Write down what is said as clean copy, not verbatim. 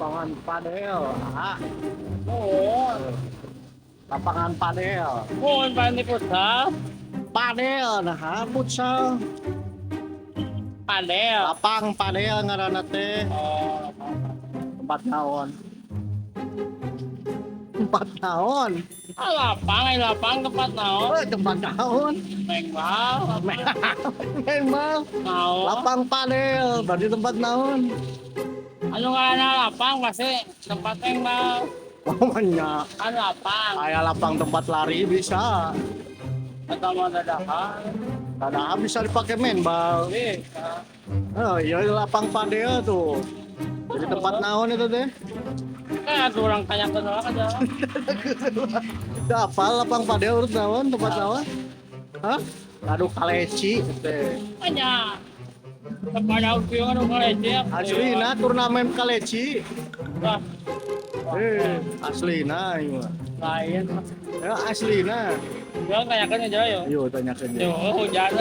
lapangan padel. Ah, Oo. lapangan padel. Oo, paano po sa? Padel nah futsal. Panel. Lapang padel ngaranna teh. Oh, Tempat naon? Tempat naon? lapang tempat naon. Tempat naon? Mengmal. Memang Naon. lapang padel. Berarti tempat naon? Ano nga na lapang kasi tempat mengmal. Namanya Ano lapang? kayak lapang tempat lari bisa. Atau mau dadakan. Kadang bisa dipakai main bal. Bisa. Oh iya lapang padel tuh. Jadi tempat naon itu teh? Kaya kurang tanya ke doang aja. Udah apa lapang padel urut naon tempat naon? Hah? Aduh kaleci teh. Kanya. Kepada upiung anu ngeleceh. Aslina turnamen kaleci. Wah, Aslina ieu mah. lain. Ya aslina. Jangan tanyakan aja yo. Yo tanyakeun Yo, dia. hujan.